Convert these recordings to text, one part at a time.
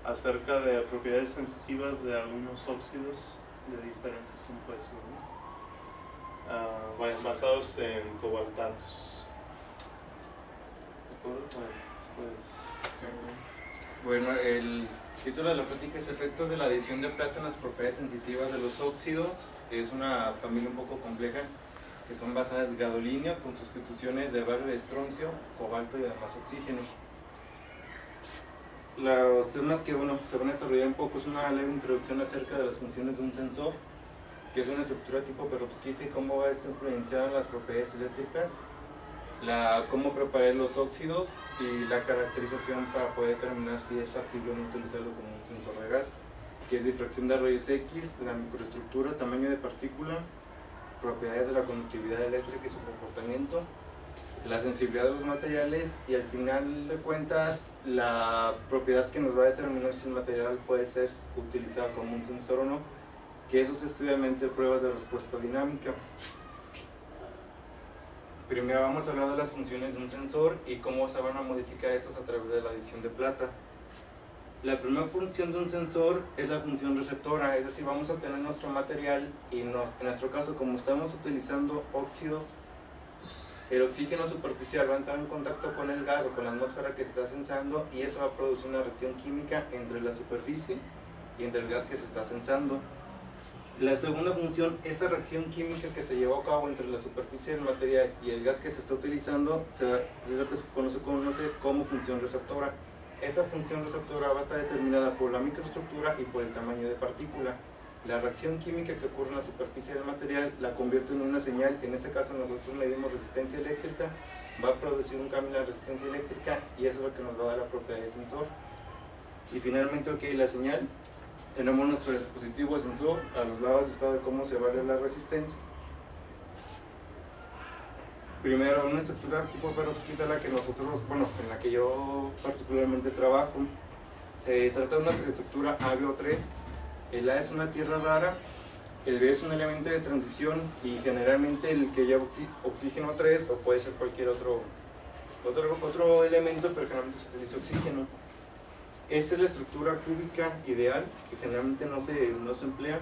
acerca de propiedades sensitivas de algunos óxidos de diferentes compuestos, ¿no? Basados en cobaltatos. ¿De acuerdo? Pues, sí. Bueno, el título de la plática es Efectos de la adición de plata en las propiedades sensitivas de los óxidos. Es una familia un poco compleja, que son basadas en gadolinio con sustituciones de bario de estroncio, cobalto y además oxígeno. Los temas que se van a desarrollar un poco es una leve introducción acerca de las funciones de un sensor, que es una estructura tipo perovskita y cómo va esto influenciado en las propiedades eléctricas, cómo preparar los óxidos y la caracterización para poder determinar si es factible o no utilizarlo como un sensor de gas, que es difracción de rayos X, la microestructura, tamaño de partícula, propiedades de la conductividad eléctrica y su comportamiento, la sensibilidad de los materiales y al final de cuentas la propiedad que nos va a determinar si el material puede ser utilizado como un sensor o no, que eso se estudia mediante pruebas de respuesta dinámica. Primero vamos a hablar de las funciones de un sensor y cómo se van a modificar estas a través de la adición de plata. La primera función de un sensor es la función receptora, es decir, vamos a tener nuestro material y en nuestro caso, como estamos utilizando óxido, el oxígeno superficial va a entrar en contacto con el gas o con la atmósfera que se está sensando y eso va a producir una reacción química entre la superficie y entre el gas que se está sensando. La segunda función, esa reacción química que se llevó a cabo entre la superficie del material y el gas que se está utilizando es lo que se conoce como función receptora. Esa función receptora va a estar determinada por la microestructura y por el tamaño de partícula. La reacción química que ocurre en la superficie del material la convierte en una señal, que en este caso nosotros medimos resistencia eléctrica, va a producir un cambio en la resistencia eléctrica y eso es lo que nos va a dar la propiedad del sensor. Y finalmente, la señal, tenemos nuestro dispositivo de sensor, a los lados está de cómo se varía la resistencia. Primero, una estructura tipo perovskita, la que nosotros, en la que yo particularmente trabajo, se trata de una estructura AbO3. El A es una tierra rara, el B es un elemento de transición y generalmente el que lleva oxígeno 3 o puede ser cualquier otro elemento, pero generalmente se utiliza oxígeno. Esa es la estructura cúbica ideal, que generalmente no se emplea.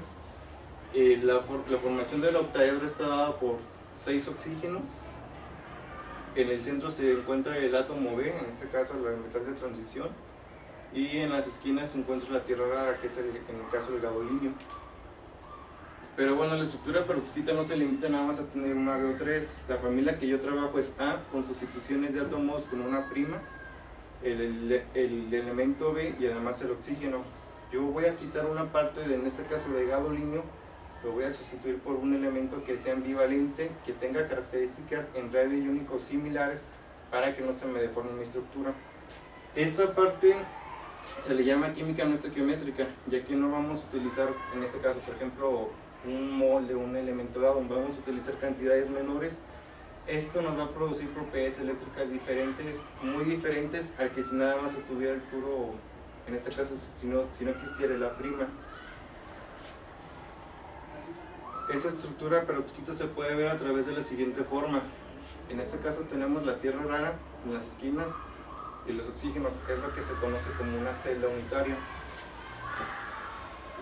La formación del octaedro está dada por 6 oxígenos. En el centro se encuentra el átomo B, en este caso el metal de transición, y en las esquinas se encuentra la tierra rara, que es en el caso del gadolinio. Pero bueno, la estructura perovskita no se limita nada más a tener un AbO3. La familia que yo trabajo es A, con sustituciones de átomos con una prima, el elemento B y además el oxígeno. Yo voy a quitar una parte, en este caso de gadolinio, lo voy a sustituir por un elemento que sea ambivalente, que tenga características en radio iónicos similares para que no se me deforme mi estructura. Esta parte se le llama química no estequiométrica, ya que no vamos a utilizar, en este caso, por ejemplo, un mol de un elemento dado, vamos a utilizar cantidades menores. Esto nos va a producir propiedades eléctricas diferentes, muy diferentes a que si nada más se tuviera el puro, en este caso, si no existiera la prima. Esa estructura perovskita se puede ver a través de la siguiente forma. En este caso tenemos la tierra rara en las esquinas y los oxígenos, es lo que se conoce como una celda unitaria.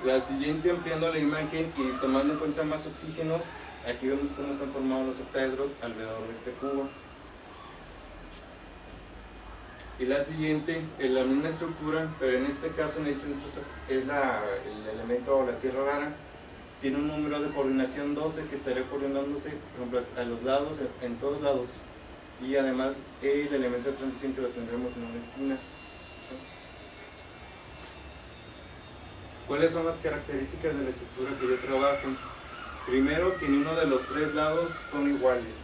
La siguiente, ampliando la imagen y tomando en cuenta más oxígenos, aquí vemos cómo están formados los octaedros alrededor de este cubo. Y la siguiente, en la misma estructura, pero en este caso en el centro es el elemento o la tierra rara. Tiene un número de coordinación 12 que estaría coordinándose, por ejemplo, a los lados, en todos lados. Y además el elemento de transición que lo tendremos en una esquina. ¿Cuáles son las características de la estructura que yo trabajo? Primero, que ni uno de los 3 lados son iguales.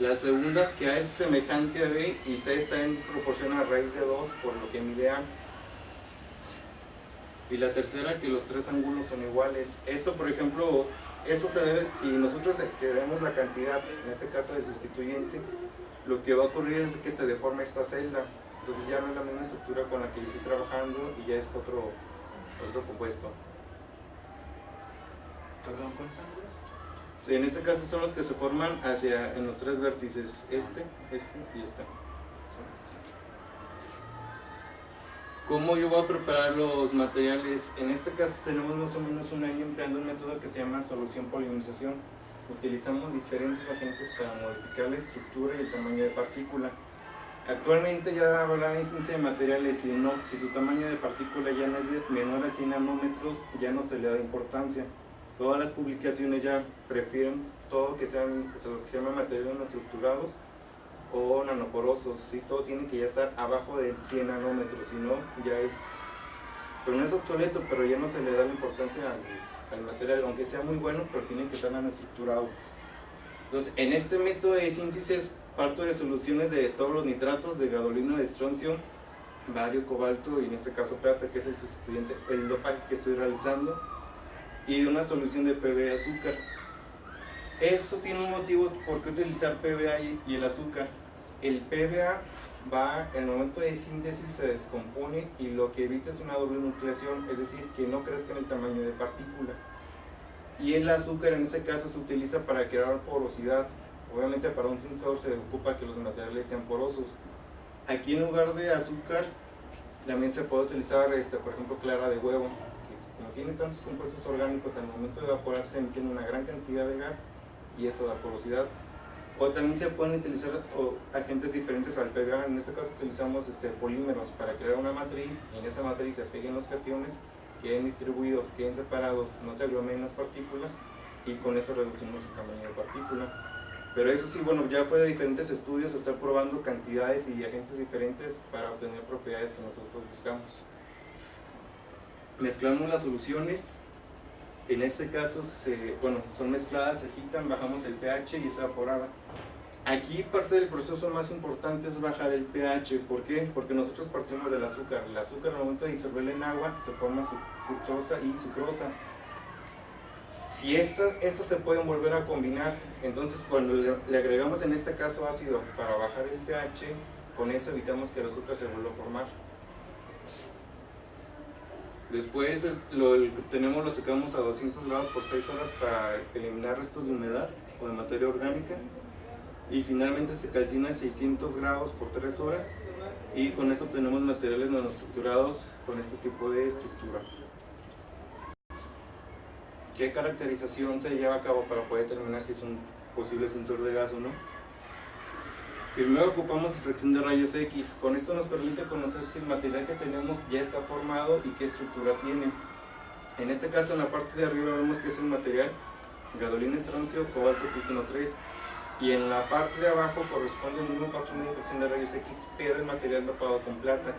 La segunda, que A es semejante a B y C está en proporción a raíz de 2, por lo que mide A. Y la tercera, que los 3 ángulos son iguales. Eso, por ejemplo, eso se debe, si nosotros queremos la cantidad, en este caso del sustituyente, lo que va a ocurrir es que se deforma esta celda. Entonces ya no es la misma estructura con la que yo estoy trabajando y ya es otro compuesto. ¿Perdón, cuántos ángulos? Sí, en este caso son los que se forman en los 3 vértices, este y este. ¿Cómo yo voy a preparar los materiales? En este caso tenemos más o menos un año empleando un método que se llama solución polimerización. Utilizamos diferentes agentes para modificar la estructura y el tamaño de partícula. Actualmente ya habrá instancia de materiales, si tu tamaño de partícula ya no es de menor a 100 nanómetros, ya no se le da importancia. Todas las publicaciones ya prefieren todo que sean, lo que se llama materiales no estructurados o nanoporosos, ¿sí? Todo tiene que ya estar abajo de 100 nanómetros, si no ya es, pero no es obsoleto, pero ya no se le da la importancia al material, aunque sea muy bueno, pero tiene que estar nanoestructurado. Entonces, en este método de síntesis parto de soluciones de todos los nitratos, de gadolino, de estroncio, bario, cobalto y en este caso plata, que es el sustituyente, el dopaje que estoy realizando, y de una solución de PBA azúcar. Eso tiene un motivo por qué utilizar PBA y el azúcar. El PBA va, en el momento de síntesis se descompone y lo que evita es una doble nucleación, es decir, que no crezca en el tamaño de partícula. Y el azúcar en este caso se utiliza para crear porosidad. Obviamente para un sensor se ocupa que los materiales sean porosos. Aquí en lugar de azúcar también se puede utilizar por ejemplo clara de huevo, que como tiene tantos compuestos orgánicos, al momento de evaporarse emiten una gran cantidad de gas y eso da porosidad. O también se pueden utilizar agentes diferentes al PBA. En este caso utilizamos polímeros para crear una matriz, y en esa matriz se peguen los cationes, queden distribuidos, queden separados, no se aglomeren las partículas, y con eso reducimos el tamaño de partícula. Pero eso sí, bueno, ya fue de diferentes estudios estar probando cantidades y agentes diferentes para obtener propiedades que nosotros buscamos. Mezclamos las soluciones. En este caso, son mezcladas, se agitan, bajamos el pH y es evaporada. Aquí parte del proceso más importante es bajar el pH. ¿Por qué? Porque nosotros partimos del azúcar. El azúcar al momento de disolverla en agua se forma fructosa y sucrosa. Si estas se pueden volver a combinar, entonces cuando le agregamos en este caso ácido para bajar el pH, con eso evitamos que el azúcar se vuelva a formar. Después lo que obtenemos lo secamos a 200 grados por 6 horas para eliminar restos de humedad o de materia orgánica, y finalmente se calcina a 600 grados por 3 horas, y con esto obtenemos materiales nanoestructurados con este tipo de estructura. ¿Qué caracterización se lleva a cabo para poder determinar si es un posible sensor de gas o no? Primero ocupamos difracción de rayos X. Con esto nos permite conocer si el material que tenemos ya está formado y qué estructura tiene. En este caso, en la parte de arriba vemos que es el material gadolino, estroncio, cobalto, oxígeno 3, y en la parte de abajo corresponde al mismo patrón de difracción de rayos X, pero el material dopado con plata.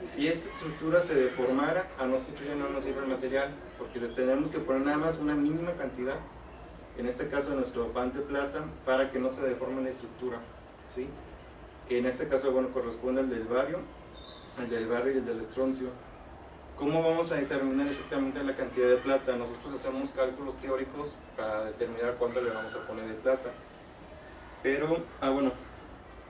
Si esta estructura se deformara, a nosotros ya no nos sirve el material, porque le tenemos que poner nada más una mínima cantidad, en este caso nuestro dopante plata, para que no se deforme la estructura, ¿sí? En este caso, bueno, corresponde al del bario y el del estroncio. ¿Cómo vamos a determinar exactamente la cantidad de plata? Nosotros hacemos cálculos teóricos para determinar cuánto le vamos a poner de plata. Pero,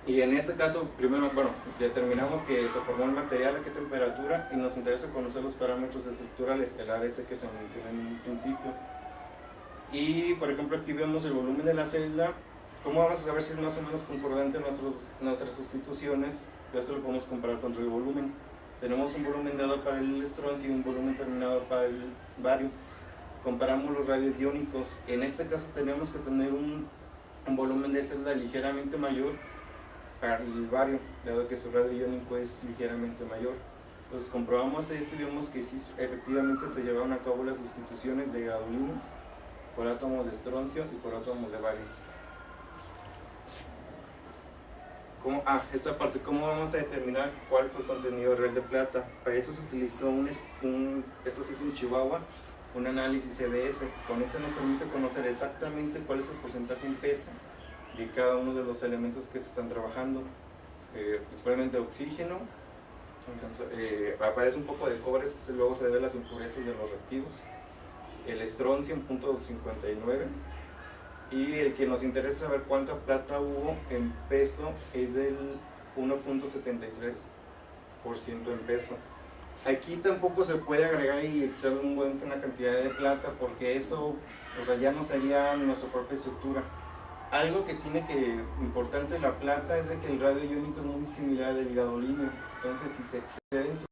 y en este caso, primero, determinamos que se formó el material, a qué temperatura, y nos interesa conocer los parámetros estructurales, el ABC que se menciona en un principio. Y, por ejemplo, aquí vemos el volumen de la celda. ¿Cómo vamos a saber si es más o menos concordante nuestras sustituciones? Esto lo podemos comparar contra el volumen. Tenemos un volumen dado para el estroncio y un volumen terminado para el bario. Comparamos los radios iónicos. En este caso tenemos que tener un volumen de celda ligeramente mayor para el bario, dado que su radio iónico es ligeramente mayor. Entonces comprobamos esto y vemos que sí, efectivamente se llevaron a cabo las sustituciones de gadolinos por átomos de estroncio y por átomos de bario. Esta parte, ¿cómo vamos a determinar cuál fue el contenido real de plata? Para eso se utilizó esto se hizo en Chihuahua, un análisis CDS. Con esto nos permite conocer exactamente cuál es el porcentaje en peso de cada uno de los elementos que se están trabajando. Principalmente oxígeno, aparece un poco de cobre, luego se debe a las impurezas de los reactivos. El estroncio en 0.59, y el que nos interesa saber cuánta plata hubo en peso es del 1.73% en peso. Aquí tampoco se puede agregar y echar una cantidad de plata, porque eso ya no sería nuestra propia estructura. Algo que tiene importante la plata es de que el radio iónico es muy similar al del gadolino, entonces si se excede en su